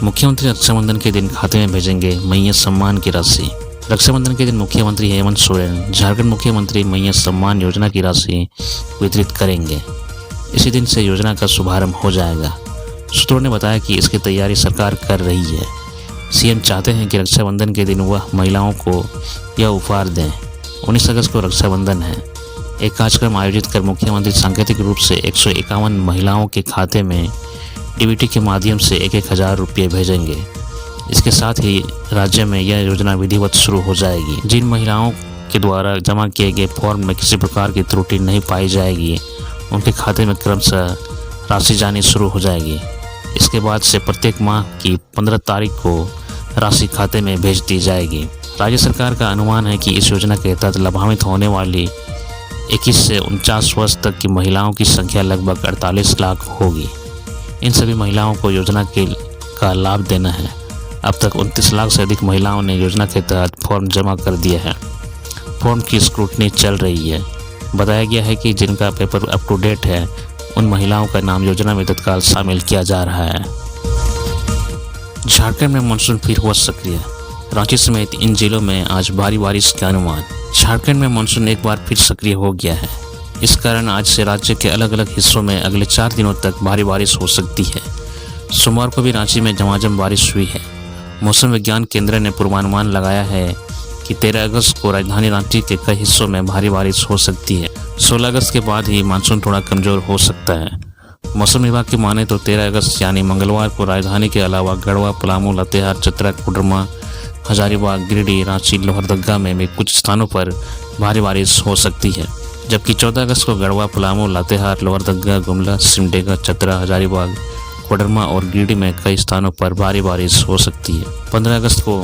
मुख्यमंत्री रक्षाबंधन के दिन खाते में भेजेंगे मैया सम्मान की राशि। रक्षाबंधन के दिन मुख्यमंत्री हेमंत सोरेन झारखंड मुख्यमंत्री मैया सम्मान योजना की राशि वितरित करेंगे। इसी दिन से योजना का शुभारंभ हो जाएगा। सूत्रों ने बताया कि इसकी तैयारी सरकार कर रही है। सीएम चाहते हैं कि रक्षाबंधन के दिन वह महिलाओं को यह उपहार दें। 19 अगस्त को रक्षाबंधन है। एक कार्यक्रम आयोजित कर मुख्यमंत्री सांकेतिक रूप से 151 महिलाओं के खाते में डीबीटी के माध्यम से 1,000 रुपये भेजेंगे। इसके साथ ही राज्य में यह योजना विधिवत शुरू हो जाएगी। जिन महिलाओं के द्वारा जमा किए गए फॉर्म में किसी प्रकार की त्रुटि नहीं पाई जाएगी, उनके खाते में क्रमशः राशि जानी शुरू हो जाएगी। इसके बाद से प्रत्येक माह की 15 तारीख को राशि खाते में भेज दी जाएगी। राज्य सरकार का अनुमान है कि इस योजना के तहत लाभान्वित होने वाली 21 से 49 वर्ष तक की महिलाओं की संख्या लगभग 48 लाख होगी। इन सभी महिलाओं को योजना का लाभ देना है। अब तक 29 लाख से अधिक महिलाओं ने योजना के तहत फॉर्म जमा कर दिया है। फॉर्म की स्क्रूटनी चल रही है। बताया गया है कि जिनका पेपर अप टू डेट है, उन महिलाओं का नाम योजना में तत्काल शामिल किया जा रहा है। झारखंड में मानसून फिर हुआ सक्रिय। रांची समेत इन जिलों में आज भारी बारिश का अनुमान। झारखंड में मानसून एक बार फिर सक्रिय हो गया है। इस कारण आज से राज्य के अलग अलग हिस्सों में अगले 4 दिनों तक भारी बारिश हो सकती है। सोमवार को भी रांची में झमाझम बारिश हुई है। मौसम विज्ञान केंद्र ने पूर्वानुमान लगाया है कि 13 अगस्त को राजधानी रांची के कई हिस्सों में भारी बारिश हो सकती है। 16 अगस्त के बाद ही मानसून थोड़ा कमजोर हो सकता है। मौसम विभाग की माने तो 13 अगस्त यानी मंगलवार को राजधानी के अलावा गढ़वा, पलामू, लातेहार, चतरा, कोडरमा, हजारीबाग, गिरिडीह, रांची, लोहरदगा में भी कुछ स्थानों पर भारी बारिश हो सकती है। जबकि 14 अगस्त को गढ़वा, पलामू, लातेहार, लोहरदगा, गुमला, सिमडेगा, चतरा, हजारीबाग, कोडरमा और गिरिडीह में कई स्थानों पर भारी बारिश हो सकती है। 15 अगस्त को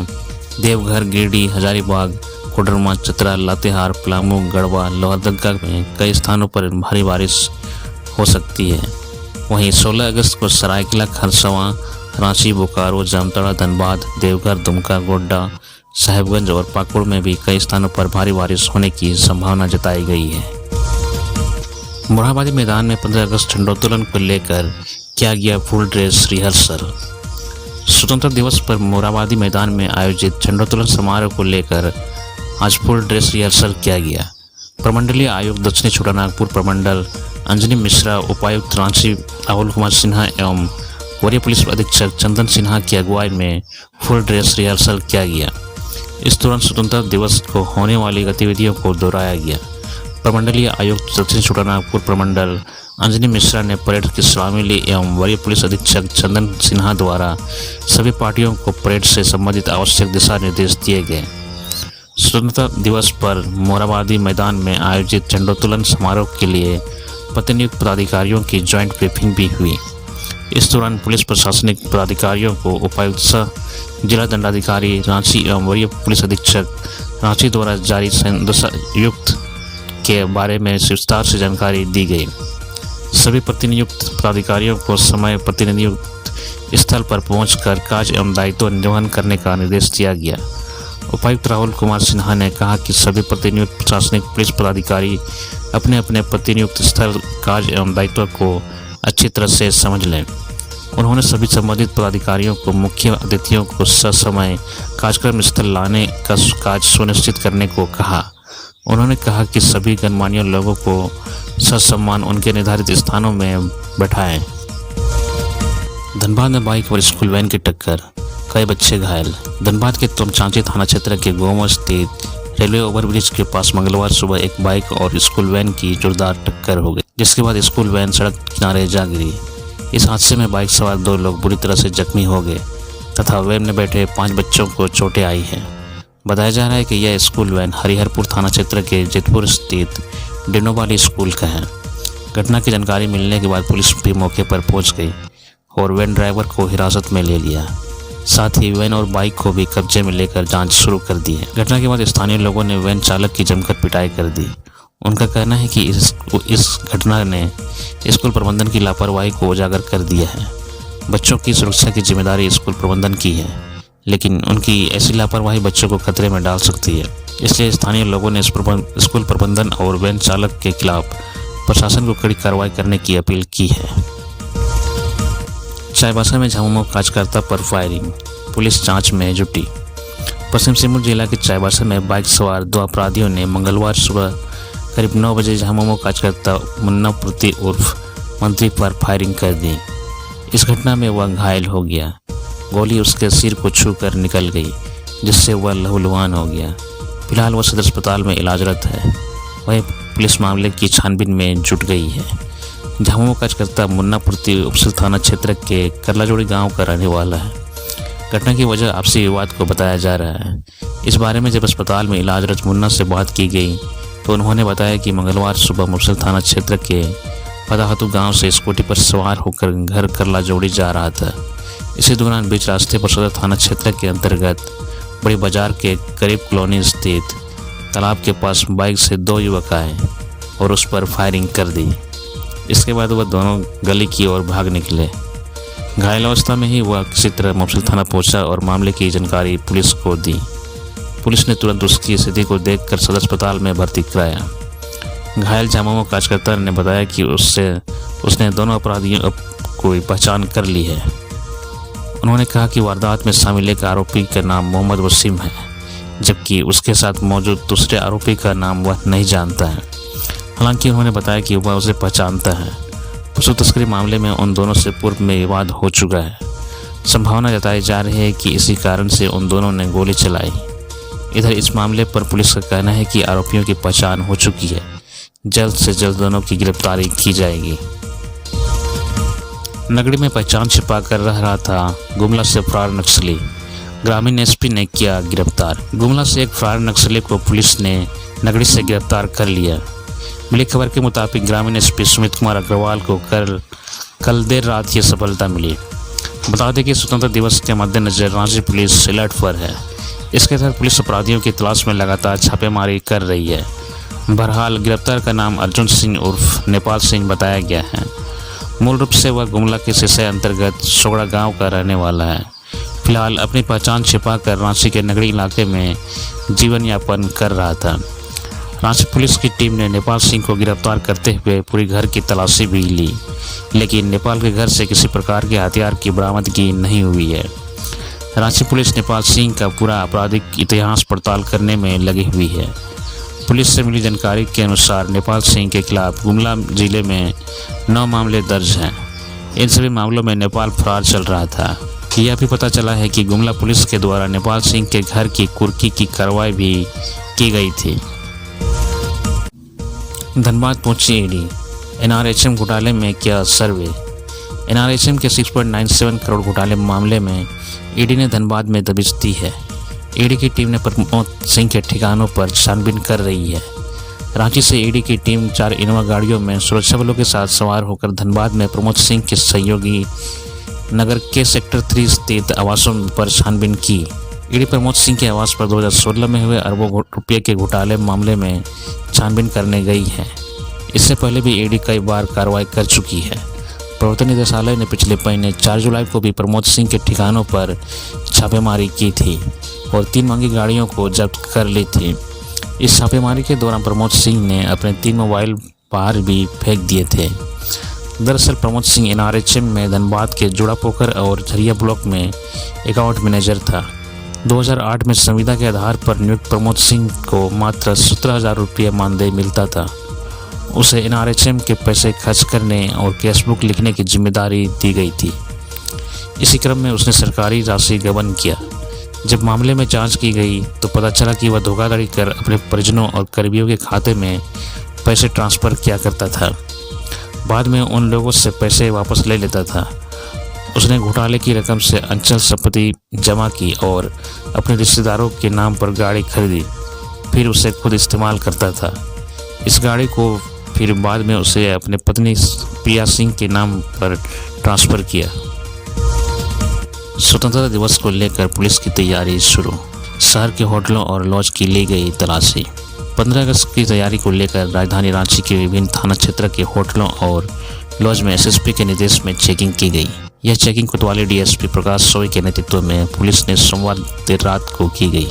देवघर, गिरिडीह, हजारीबाग, कोडरमा, चतरा, लातेहार, पलामू, गढ़वा, लोहरदगा में कई स्थानों पर भारी बारिश हो सकती है। वहीं 16 अगस्त को सरायकेला, खरसवां, रांची, बोकारो, जामताड़ा, धनबाद, देवघर, दुमका, गोड्डा, साहिबगंज और पाकुड़ में भी कई स्थानों पर भारी बारिश होने की संभावना जताई गई है। मोरहाबादी मैदान में 15 अगस्त झंडोत्तोलन को लेकर किया गया फुल ड्रेस रिहर्सल। स्वतंत्रता दिवस पर मोरहाबादी मैदान में आयोजित झंडोत्तोलन समारोह को लेकर आज फुल ड्रेस रिहर्सल किया गया। प्रमंडलीय आयुक्त दक्षिणी छोटानागपुर प्रमंडल अंजनी मिश्रा, उपायुक्त रांची राहुल कुमार सिन्हा एवं वरीय पुलिस अधीक्षक चंदन सिन्हा की अगुवाई में फुल ड्रेस रिहर्सल किया गया। इस दौरान स्वतंत्रता दिवस को होने वाली गतिविधियों को दोहराया गया। प्रमंडलीय आयुक्त दक्षिणी छोटानागपुर प्रमंडल अंजनी मिश्रा ने परेड की सलामी ली एवं वरीय पुलिस अधीक्षक चंदन सिन्हा द्वारा सभी पार्टियों को परेड से संबंधित आवश्यक दिशा निर्देश दिए गए। स्वतंत्रता दिवस पर मोरहाबादी मैदान में आयोजित झंडोत्तोलन समारोह के लिए प्रतिनियुक्त पदाधिकारियों की ज्वाइंट ब्रीफिंग भी हुई। इस दौरान पुलिस प्रशासनिक पदाधिकारियों को उपायुक्त सह जिला दंडाधिकारी रांची एवं वरीय पुलिस अधीक्षक रांची द्वारा जारी संदेशायुक्त के बारे में विस्तार से जानकारी दी गई। सभी प्रतिनियुक्त पदाधिकारियों को समय प्रतिनियुक्त स्थल पर पहुंचकर कार्य एवं दायित्व निर्वहन करने का निर्देश दिया गया। उपायुक्त राहुल कुमार सिन्हा ने कहा कि सभी प्रतिनियुक्त प्रशासनिक पुलिस पदाधिकारी अपने अपने प्रतिनियुक्त स्थल, कार्य एवं दायित्व को अच्छी तरह से समझ लें। उन्होंने सभी संबंधित पदाधिकारियों को मुख्य अतिथियों को ससमय कार्यक्रम स्थल लाने का कार्य सुनिश्चित करने को कहा। उन्होंने कहा कि सभी गणमान्य लोगों को ससम्मान उनके निर्धारित स्थानों में बैठाएं। धनबाद में बाइक और स्कूल वैन की टक्कर, कई बच्चे घायल। धनबाद के तमचांची थाना क्षेत्र के गोमो स्थित रेलवे ओवरब्रिज के पास मंगलवार सुबह एक बाइक और स्कूल वैन की जोरदार टक्कर हो गई, जिसके बाद स्कूल वैन सड़क किनारे जा गिरी। इस हादसे में बाइक सवार 2 लोग बुरी तरह से जख्मी हो गए तथा वैन में बैठे 5 बच्चों को चोटें आई हैं। बताया जा रहा है कि यह स्कूल वैन हरिहरपुर थाना क्षेत्र के जेतपुर स्थित डिनोबाली स्कूल का है। घटना की जानकारी मिलने के बाद पुलिस भी मौके पर पहुंच गई और वैन ड्राइवर को हिरासत में ले लिया। साथ ही वैन और बाइक को भी कब्जे में लेकर जांच शुरू कर दी है। घटना के बाद स्थानीय लोगों ने वैन चालक की जमकर पिटाई कर दी। उनका कहना है कि इस घटना ने स्कूल प्रबंधन की लापरवाही को उजागर कर दिया है। बच्चों की सुरक्षा की जिम्मेदारी स्कूल प्रबंधन की है, लेकिन उनकी ऐसी लापरवाही बच्चों को खतरे में डाल सकती है। इसलिए स्थानीय लोगों ने स्कूल प्रबंधन और वैन चालक के खिलाफ प्रशासन को कड़ी कार्रवाई करने की अपील की है। चाईबासा में झामुमो कार्यकर्ता पर फायरिंग, पुलिस जांच में जुटी। पश्चिम सिंहभूम जिला के चाईबासा में बाइक सवार 2 अपराधियों ने मंगलवार सुबह करीब 9 बजे झामुमो कार्यकर्ता मुन्ना पूर्ति उर्फ मंत्री पर फायरिंग कर दी। इस घटना में वह घायल हो गया। गोली उसके सिर को छूकर निकल गई, जिससे वह लहूलुहान हो गया। फिलहाल वह सदर अस्पताल में इलाजरत है। वहीं पुलिस मामले की छानबीन में जुट गई है। झामुमो कार्यकर्ता मुन्ना पूर्ति उपसिल थाना क्षेत्र के करलाजोड़ी गांव का रहने वाला है। घटना की वजह आपसी विवाद को बताया जा रहा है। इस बारे में जब अस्पताल में इलाजरत मुन्ना से बात की गई तो उन्होंने बताया कि मंगलवार सुबह मुफस्सिल थाना क्षेत्र के पदाहतु गांव से स्कूटी पर सवार होकर घर करलाजोड़ी जा रहा था। इसी दौरान बीच रास्ते पर सदर थाना क्षेत्र के अंतर्गत बड़ी बाजार के करीब कॉलोनी स्थित तालाब के पास बाइक से 2 युवक आए और उस पर फायरिंग कर दी। इसके बाद वह दोनों गली की ओर भाग निकले। घायल अवस्था में ही वह किसी तरह मुफस्सिल थाना पहुंचा और मामले की जानकारी पुलिस को दी। पुलिस ने तुरंत उसकी स्थिति को देखकर सदर अस्पताल में भर्ती कराया। घायल झामुमो कार्यकर्ता ने बताया कि उसने दोनों अपराधियों को पहचान कर ली है। उन्होंने कहा कि वारदात में शामिल एक आरोपी का नाम मोहम्मद वसीम है, जबकि उसके साथ मौजूद दूसरे आरोपी का नाम वह नहीं जानता है। हालांकि उन्होंने बताया कि वह उसे पहचानता है। पशु तस्करी मामले में उन दोनों से पूर्व में विवाद हो चुका है। संभावना जताई जा रही है कि इसी कारण से उन दोनों ने गोली चलाई। इधर इस मामले पर पुलिस का कहना है कि आरोपियों की पहचान हो चुकी है। जल्द से जल्द दोनों की गिरफ्तारी की जाएगी। नगरी में पहचान छिपा कर रह रहा था गुमला से फरार नक्सली, ग्रामीण एसपी ने किया गिरफ्तार। गुमला से एक फरार नक्सली को पुलिस ने नगरी से गिरफ्तार कर लिया। मिली खबर के मुताबिक ग्रामीण एसपी सुमित कुमार अग्रवाल को कल देर रात ये सफलता मिली। बता दें कि स्वतंत्रता दिवस के मद्देनजर रांची पुलिस अलर्ट पर है। इसके तहत पुलिस अपराधियों की तलाश में लगातार छापेमारी कर रही है। बहरहाल गिरफ्तार का नाम अर्जुन सिंह उर्फ नेपाल सिंह बताया गया है। मूल रूप से वह गुमला के सिसई अंतर्गत सोगड़ा गांव का रहने वाला है। फिलहाल अपनी पहचान छिपाकर रांची के नगरी इलाके में जीवन यापन कर रहा था। रांची पुलिस की टीम ने नेपाल सिंह को गिरफ्तार करते हुए पूरी घर की तलाशी भी ली, लेकिन नेपाल के घर से किसी प्रकार के हथियार की बरामदगी नहीं हुई है। रांची पुलिस नेपाल सिंह का पूरा आपराधिक इतिहास पड़ताल करने में लगी हुई है। पुलिस से मिली जानकारी के अनुसार नेपाल सिंह के खिलाफ गुमला जिले में 9 मामले दर्ज हैं। इन सभी मामलों में नेपाल फरार चल रहा था। यह भी पता चला है कि गुमला पुलिस के द्वारा नेपाल सिंह के घर की कुर्की की कार्रवाई भी की गई थी। धनबाद पहुंची ईडी, एनआरएचएम घोटाले में किया सर्वे। एनआरएचएम के 6.97 करोड़ घोटाले मामले में ईडी ने धनबाद में दबिश दी है। ईडी की टीम ने प्रमोद सिंह के ठिकानों पर छानबीन कर रही है। रांची से ईडी की टीम 4 इनोवा गाड़ियों में सुरक्षा बलों के साथ सवार होकर धनबाद में प्रमोद सिंह के सहयोगी नगर के सेक्टर 3 स्थित आवासों पर छानबीन की। ईडी प्रमोद सिंह के आवास पर 2016 में हुए अरबों रुपये के घोटाले मामले में छानबीन करने गई है। इससे पहले भी ईडी कई बार कार्रवाई कर चुकी है। प्रवर्तन निदेशालय ने पिछले महीने 4 जुलाई को भी प्रमोद सिंह के ठिकानों पर छापेमारी की थी और 3 महंगी गाड़ियों को जब्त कर ली थी। इस छापेमारी के दौरान प्रमोद सिंह ने अपने 3 मोबाइल बाहर भी फेंक दिए थे। दरअसल प्रमोद सिंह एनआरएचएम में धनबाद के जोड़ापोखर और झरिया ब्लॉक में अकाउंट मैनेजर था। 2008 में संविदा के आधार पर नियुक्त प्रमोद सिंह को मात्र 17,000 रुपये मानदेय मिलता था। उसे एनआरएचएम के पैसे खर्च करने और कैशबुक लिखने की जिम्मेदारी दी गई थी। इसी क्रम में उसने सरकारी राशि गबन किया। जब मामले में जांच की गई तो पता चला कि वह धोखाधड़ी कर अपने परिजनों और कर्मियों के खाते में पैसे ट्रांसफ़र किया करता था। बाद में उन लोगों से पैसे वापस ले लेता था। उसने घोटाले की रकम से अंचल संपत्ति जमा की और अपने रिश्तेदारों के नाम पर गाड़ी खरीदी, फिर उसे खुद इस्तेमाल करता था। इस गाड़ी को फिर बाद में उसे अपने पत्नी प्रिया सिंह के नाम पर ट्रांसफ़र किया। स्वतंत्रता दिवस को लेकर पुलिस की तैयारी शुरू, शहर के होटलों और लॉज की ली गई तलाशी। 15 अगस्त की तैयारी को लेकर राजधानी रांची के विभिन्न थाना क्षेत्र के होटलों और लॉज में एसएसपी के निर्देश में चेकिंग की गई। यह चेकिंग कोतवाली डीएसपी प्रकाश सोई के नेतृत्व में पुलिस ने सोमवार देर रात को की गई।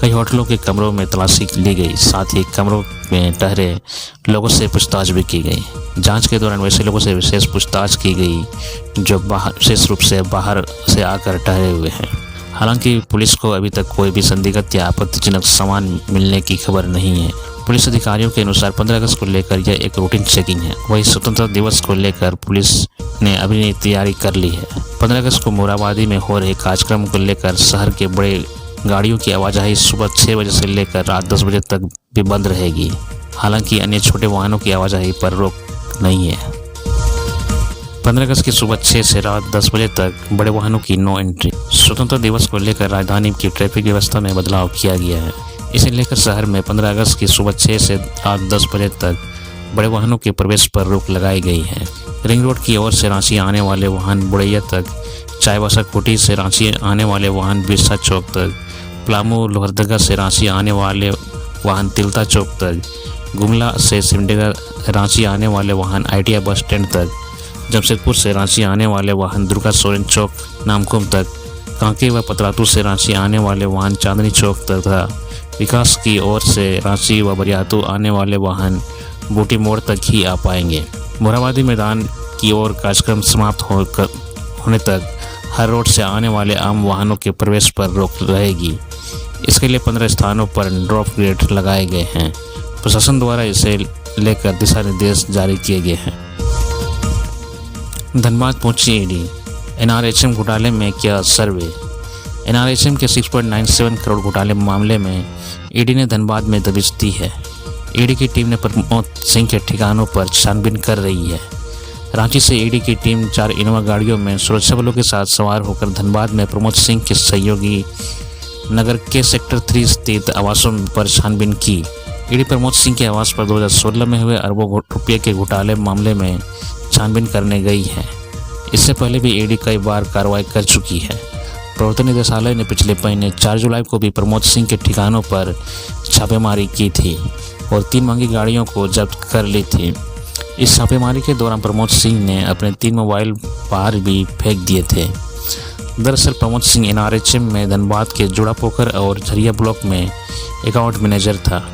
कई होटलों के कमरों में तलाशी ली गई, साथ ही कमरों में ठहरे लोगों से पूछताछ भी की गई। जांच के दौरान वैसे लोगों से विशेष पूछताछ की गई जो विशेष रूप से बाहर से आकर ठहरे हुए हैं। हालांकि पुलिस को अभी तक कोई भी संदिग्ध या आपत्तिजनक सामान मिलने की खबर नहीं है। पुलिस अधिकारियों के अनुसार 15 अगस्त को लेकर यह एक रूटीन चेकिंग है। वही स्वतंत्रता दिवस को लेकर पुलिस ने अभी तैयारी कर ली है। 15 अगस्त को मोराबादी में हो रहे कार्यक्रम को लेकर शहर के बड़े गाड़ियों की आवाजाही सुबह 6 बजे से लेकर रात 10 बजे तक भी बंद रहेगी। हालांकि अन्य छोटे वाहनों की आवाजाही पर रोक नहीं है। 15 अगस्त की सुबह 6 से रात 10 बजे तक बड़े वाहनों की नो एंट्री। स्वतंत्रता दिवस को लेकर राजधानी की ट्रैफिक व्यवस्था में बदलाव किया गया है। इसे लेकर शहर में 15 अगस्त की सुबह 6 से रात 10 बजे तक बड़े वाहनों के प्रवेश पर रोक लगाई गई है। रिंग रोड की ओर से रांची आने वाले वाहन बुढ़ैया तक, चाईबासा कोठी से रांची आने वाले वाहन बिरसा चौक तक, पलामू लोहरदगा से रांची आने वाले वाहन तिलता चौक तक, गुमला से सिमडेगा रांची आने वाले वाहन ITI बस स्टैंड तक, जमशेदपुर से रांची आने वाले वाहन दुर्गा सोरेन चौक नामकुम तक, कांके व पतरातू से रांची आने वाले वाहन चांदनी चौक तक तथा विकास की ओर से रांची व बरियातू आने वाले वाहन बूटी मोड़ तक ही आ पाएंगे। मोराबादी मैदान की ओर कार्यक्रम समाप्त होने तक हर रोड से आने वाले आम वाहनों के प्रवेश पर रोक रहेगी। इसके लिए 15 स्थानों पर ड्रॉप गेट लगाए गए हैं। प्रशासन द्वारा इसे लेकर दिशा निर्देश जारी किए गए हैं। धनबाद पहुंची ईडी, NRHM घोटाले में किया सर्वे। NRHM के 6.97 करोड़ घोटाले मामले में ईडी ने धनबाद में दबिश दी है। ईडी की टीम ने प्रमोद सिंह के ठिकानों पर छानबीन कर रही है। रांची से ईडी की टीम 4 इनोवा गाड़ियों में सुरक्षा बलों के साथ सवार होकर धनबाद में प्रमोद सिंह के सहयोगी नगर के सेक्टर 3 स्थित आवासों पर छानबीन की। ईडी प्रमोद सिंह के आवास पर 2016 में हुए अरबों रुपये के घोटाले मामले में छानबीन करने गई है। इससे पहले भी ईडी कई बार कार्रवाई कर चुकी है। प्रवर्तन निदेशालय ने पिछले महीने 4 जुलाई को भी प्रमोद सिंह के ठिकानों पर छापेमारी की थी और 3 महंगी गाड़ियों को जब्त कर ली थी। इस छापेमारी के दौरान प्रमोद सिंह ने अपने 3 मोबाइल बाहर भी फेंक दिए थे। दरअसल प्रमोद सिंह NRHM में धनबाद के जोड़ा पोखर और झरिया ब्लॉक में अकाउंट मैनेजर था।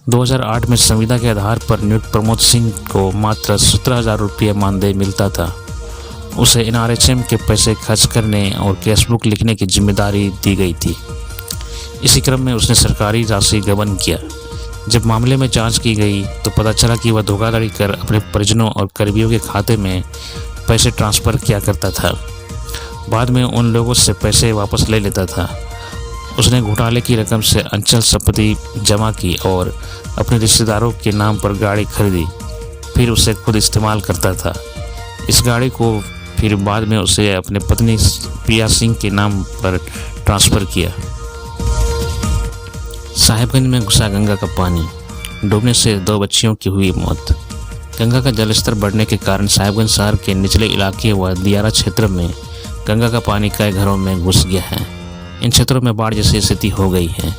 2008 में संविदा के आधार पर नियुक्त प्रमोद सिंह को मात्र 17,000 रुपये मानदेय मिलता था। उसे NRHM के पैसे खर्च करने और कैशबुक लिखने की जिम्मेदारी दी गई थी। इसी क्रम में उसने सरकारी राशि गबन किया। जब मामले में जांच की गई तो पता चला कि वह धोखाधड़ी कर अपने परिजनों और करीबियों के खाते में पैसे ट्रांसफ़र किया करता था। बाद में उन लोगों से पैसे वापस ले लेता था। उसने घोटाले की रकम से अंचल संपत्ति जमा की और अपने रिश्तेदारों के नाम पर गाड़ी खरीदी, फिर उसे खुद इस्तेमाल करता था। इस गाड़ी को फिर बाद में उसे अपने पत्नी प्रिया सिंह के नाम पर ट्रांसफ़र किया। साहिबगंज में घुसा गंगा का पानी, डूबने से 2 बच्चियों की हुई मौत। गंगा का जलस्तर बढ़ने के कारण साहिबगंज शहर के निचले इलाके व दियारा क्षेत्र में गंगा का पानी कई घरों में घुस गया है। इन क्षेत्रों में बाढ़ जैसी स्थिति हो गई है।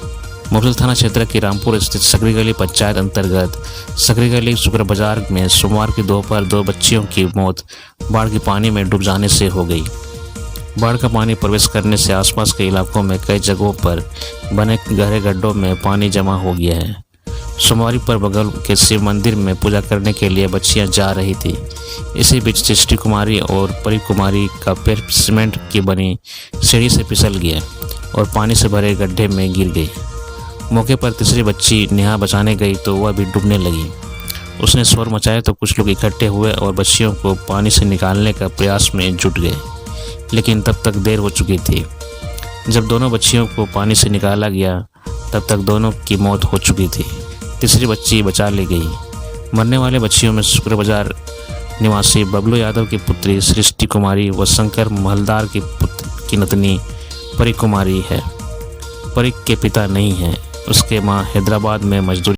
मुफस्सिल थाना क्षेत्र के रामपुर स्थित सकरी गली पंचायत अंतर्गत सकरी गली शुक्र बाजार में सोमवार की दोपहर 2 बच्चियों की मौत बाढ़ के पानी में डूब जाने से हो गई। बाढ़ का पानी प्रवेश करने से आसपास के इलाकों में कई जगहों पर बने गहरे गड्ढों में पानी जमा हो गया है। सोमवार पर बगल के शिव मंदिर में पूजा करने के लिए बच्चियां जा रही थी। इसी बीच सृष्टि कुमारी और परी कुमारी का पैर सीमेंट की बनी सीढ़ी से फिसल गया और पानी से भरे गड्ढे में गिर गई। मौके पर तीसरी बच्ची नेहा बचाने गई तो वह भी डूबने लगी। उसने शोर मचाया तो कुछ लोग इकट्ठे हुए और बच्चियों को पानी से निकालने का प्रयास में जुट गए, लेकिन तब तक देर हो चुकी थी। जब दोनों बच्चियों को पानी से निकाला गया तब तक दोनों की मौत हो चुकी थी। तीसरी बच्ची बचा ली गई। मरने वाले बच्चियों में शुक्र बाजार निवासी बबलू यादव की पुत्री सृष्टि कुमारी व शंकर महलदार की नतनी परी कुमारी है। परी के पिता नहीं हैं। उसके मां हैदराबाद में मजदूरी